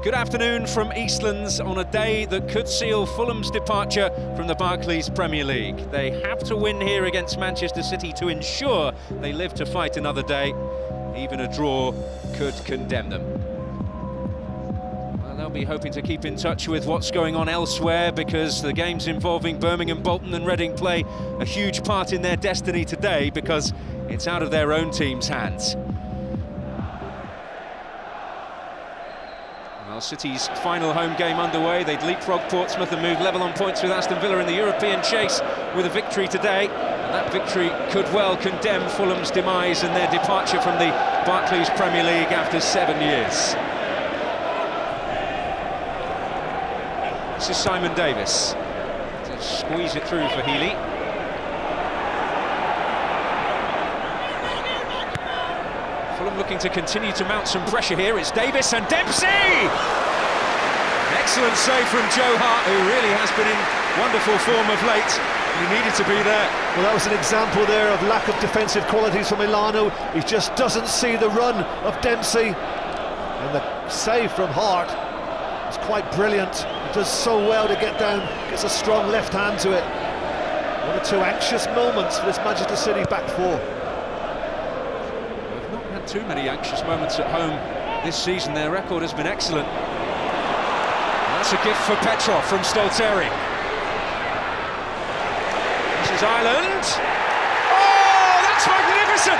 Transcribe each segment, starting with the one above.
Good afternoon from Eastlands on a day that could seal Fulham's departure from the Barclays Premier League. They have to win here against Manchester City to ensure they live to fight another day. Even a draw could condemn them. Well, they'll be hoping to keep in touch with what's going on elsewhere, because the games involving Birmingham, Bolton and Reading play a huge part in their destiny today, because it's out of their own team's hands. Well, City's final home game underway. They'd leapfrog Portsmouth and move level on points with Aston Villa in the European chase with a victory today. And that victory could well condemn Fulham's demise and their departure from the Barclays Premier League after 7 years. This is Simon Davis to squeeze it through for Healy. Fulham looking to continue to mount some pressure here. It's Davis and Dempsey! An excellent save from Joe Hart, who really has been in wonderful form of late. He needed to be there. Well, that was an example there of lack of defensive qualities from Milano. He just doesn't see the run of Dempsey. And the save from Hart is quite brilliant. He does so well to get down, gets a strong left hand to it. One or two anxious moments for this Manchester City back four. Too many anxious moments at home this season. Their record has been excellent. That's a gift for Petrov from Stolteri. This is Ireland. Oh, that's magnificent!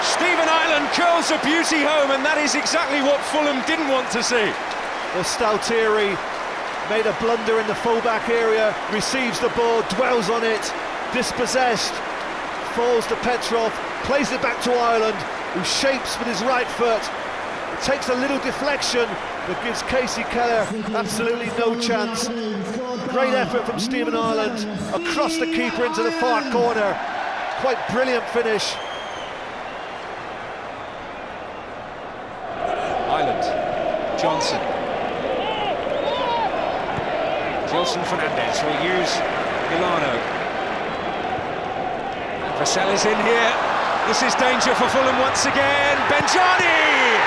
Stephen Ireland curls a beauty home, and that is exactly what Fulham didn't want to see. Well, Stolteri made a blunder in the full-back area, receives the ball, dwells on it, dispossessed. Falls to Petrov, plays it back to Ireland, who shapes with his right foot. It takes a little deflection, but gives Casey Keller absolutely no chance. Great effort from Stephen Ireland, across the keeper into the far corner. Quite brilliant finish. Ireland, Johnson. Gelson Fernandez will use Milano. Vassell is in here. This is danger for Fulham once again. Benjani!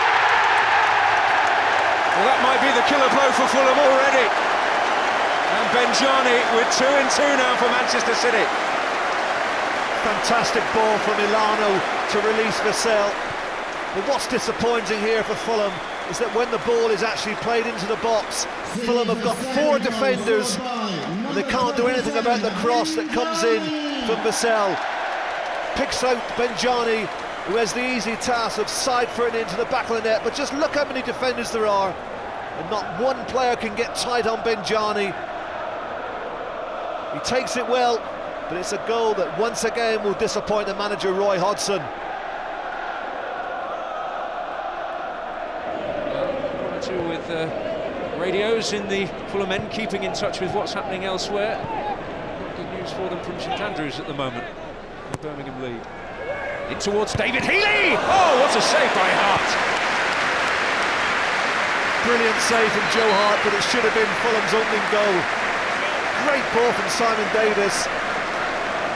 Well, that might be the killer blow for Fulham already. And Benjani with 2 and 2 now for Manchester City. Fantastic ball from Milano to release Vassell. But what's disappointing here for Fulham is that when the ball is actually played into the box, Fulham have got 4 defenders and they can't do anything about the cross that comes in from Vassell. Picks out Benjani, who has the easy task of side-footing into the back of the net, but just look how many defenders there are, and not one player can get tight on Benjani. He takes it well, but it's a goal that once again will disappoint the manager Roy Hodgson. 1 or 2 with radios in the Fulham end, keeping in touch with what's happening elsewhere. Good news for them from St Andrews at the moment. The Birmingham lead. In towards David Healy! Oh, what a save by Hart! Brilliant save from Joe Hart, but it should have been Fulham's opening goal. Great ball from Simon Davis.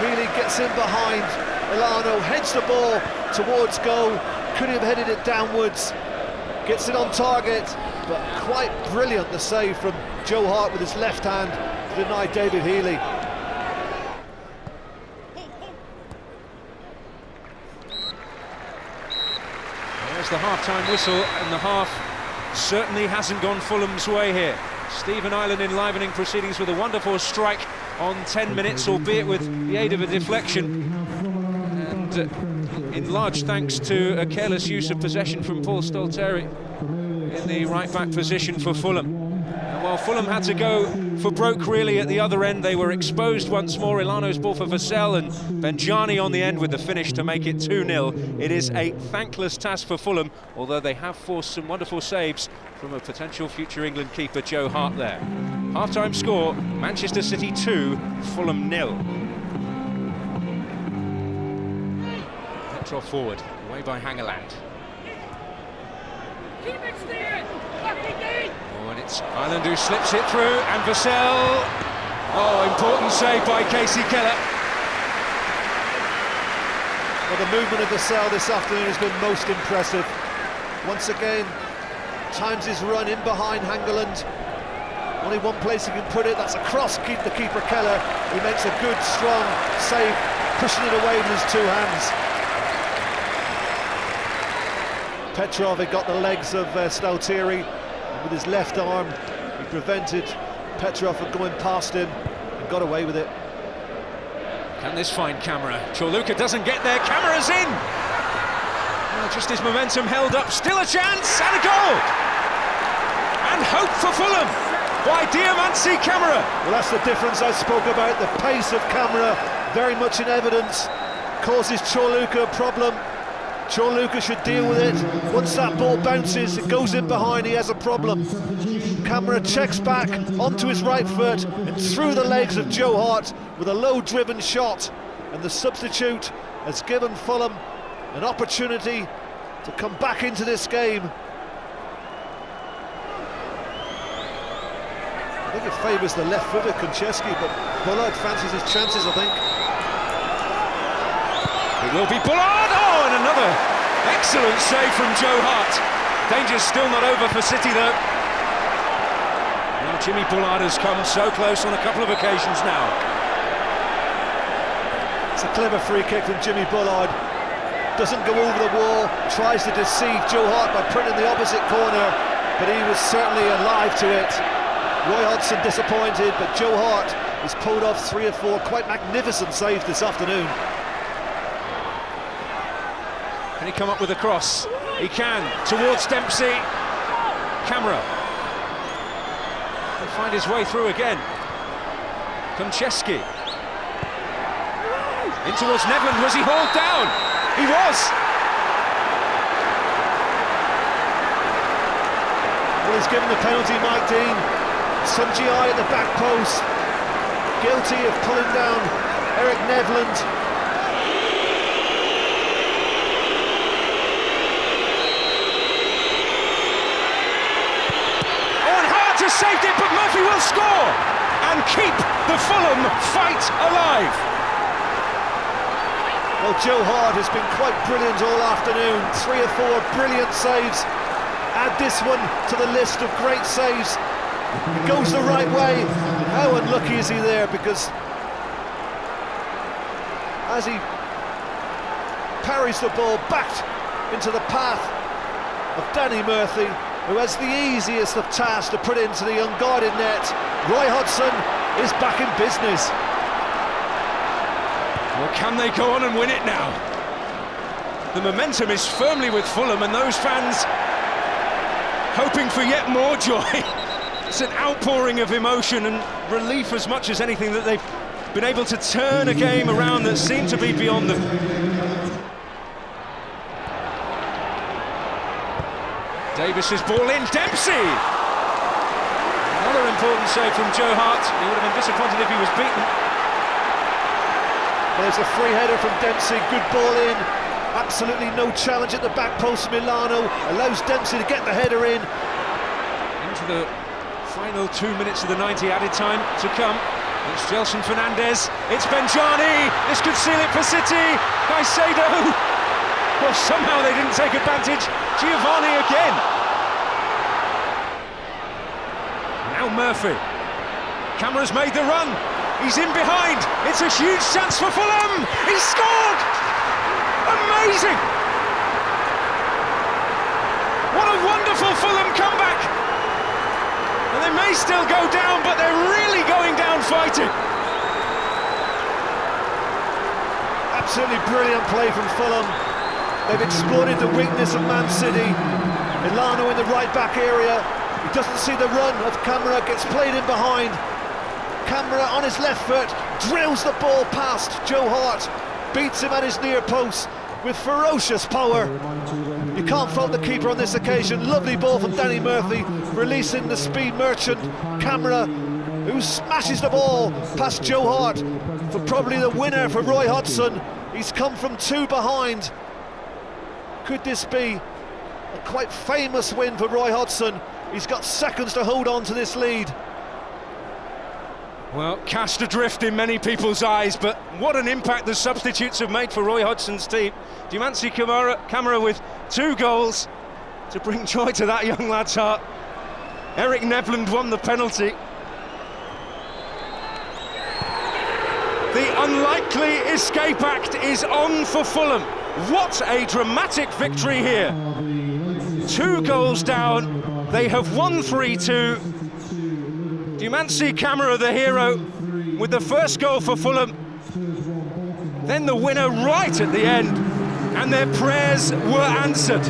Healy gets in behind. Milano heads the ball towards goal. Could have headed it downwards. Gets it on target, but quite brilliant the save from Joe Hart with his left hand to deny David Healy. The half-time whistle, and the half certainly hasn't gone Fulham's way here. Stephen Ireland enlivening proceedings with a wonderful strike on 10 minutes, albeit with the aid of a deflection. And in large thanks to a careless use of possession from Paul Stolteri in the right-back position for Fulham. And while Fulham had to go for broke really at the other end, they were exposed once more. Ilano's ball for Vassell and Benjani on the end with the finish to make it 2-0. It is a thankless task for Fulham, although they have forced some wonderful saves from a potential future England keeper, Joe Hart there. Half-time score, Manchester City 2, Fulham 0. Petrov forward, away by Hangeland. Oh, and it's Ireland who slips it through, and Vassell. Oh, important save by Casey Keller. Well, the movement of Vassell this afternoon has been most impressive. once again times his run in behind Hangeland. Only one place he can put it, that's across the keeper Keller. He makes a good, strong save, pushing it away with his two hands. Petrov had got the legs of Staltieri, and with his left arm he prevented Petrov from going past him and got away with it. Can this find Kamara? Chorluka doesn't get there, Kamara's in! Well, just his momentum held up, still a chance, and a goal! And hope for Fulham by Diomansy Kamara. Well, that's the difference I spoke about, the pace of Kamara, very much in evidence, causes Chorluka a problem. Chorluka should deal with it. Once that ball bounces, it goes in behind, he has a problem. Kamara checks back onto his right foot and through the legs of Joe Hart with a low-driven shot, and the substitute has given Fulham an opportunity to come back into this game. I think it favours the left-footed Konchesky, but Bullard fancies his chances, I think. It will be Bullard! Oh, and another excellent save from Joe Hart. Danger's still not over for City, though. Well, Jimmy Bullard has come so close on a couple of occasions now. It's a clever free kick from Jimmy Bullard. Doesn't go over the wall, tries to deceive Joe Hart by putting it in the opposite corner, but he was certainly alive to it. Roy Hodgson disappointed, but Joe Hart has pulled off 3 or 4 quite magnificent saves this afternoon. Can he come up with a cross? He can, towards Dempsey. Kamara. He'll find his way through again. Konchesky. In towards Nevland, was he hauled down? He was! Well, he's given the penalty, Mike Dean. Some GI at the back post. Guilty of pulling down Eric Nevland. Saved it, but Murphy will score and keep the Fulham fight alive. Well, Joe Hart has been quite brilliant all afternoon. 3 or 4 brilliant saves. Add this one to the list of great saves. It goes the right way. And how unlucky is he there, because as he parries the ball back into the path of Danny Murphy, who has the easiest of tasks to put into the unguarded net, Roy Hodgson is back in business. Well, can they go on and win it now? The momentum is firmly with Fulham, and those fans hoping for yet more joy. It's an outpouring of emotion and relief as much as anything that they've been able to turn a game around that seemed to be beyond them. Davis's ball in, Dempsey! Another important save from Joe Hart. He would have been disappointed if he was beaten. There's a free header from Dempsey, good ball in. Absolutely no challenge at the back post. Milano allows Dempsey to get the header in. Into the final 2 minutes of the 90 added time to come. It's Gelson Fernandez, it's Benjani, this could seal it for City. Caicedo! Well, somehow they didn't take advantage. Giovanni again. Now Murphy. Kamara's made the run. He's in behind. It's a huge chance for Fulham. He scored! Amazing! What a wonderful Fulham comeback. And they may still go down, but they're really going down fighting. Absolutely brilliant play from Fulham. They've exploited the weakness of Man City. Milano in the right-back area. He doesn't see the run of Kamara, gets played in behind. Kamara on his left foot, drills the ball past Joe Hart, beats him at his near post with ferocious power. You can't fault the keeper on this occasion. Lovely ball from Danny Murphy, releasing the speed merchant, Kamara, who smashes the ball past Joe Hart for probably the winner for Roy Hodgson. He's come from 2 behind. Could this be a quite famous win for Roy Hodgson? He's got seconds to hold on to this lead. Well, cast adrift in many people's eyes, but what an impact the substitutes have made for Roy Hodgson's team. Diomansy Kamara with 2 goals, to bring joy to that young lad's heart. Eric Nevland won the penalty. The unlikely escape act is on for Fulham. What a dramatic victory here. 2 goals down, they have won 3-2. Diomansy Kamara, the hero, with the first goal for Fulham. Then the winner right at the end, and their prayers were answered.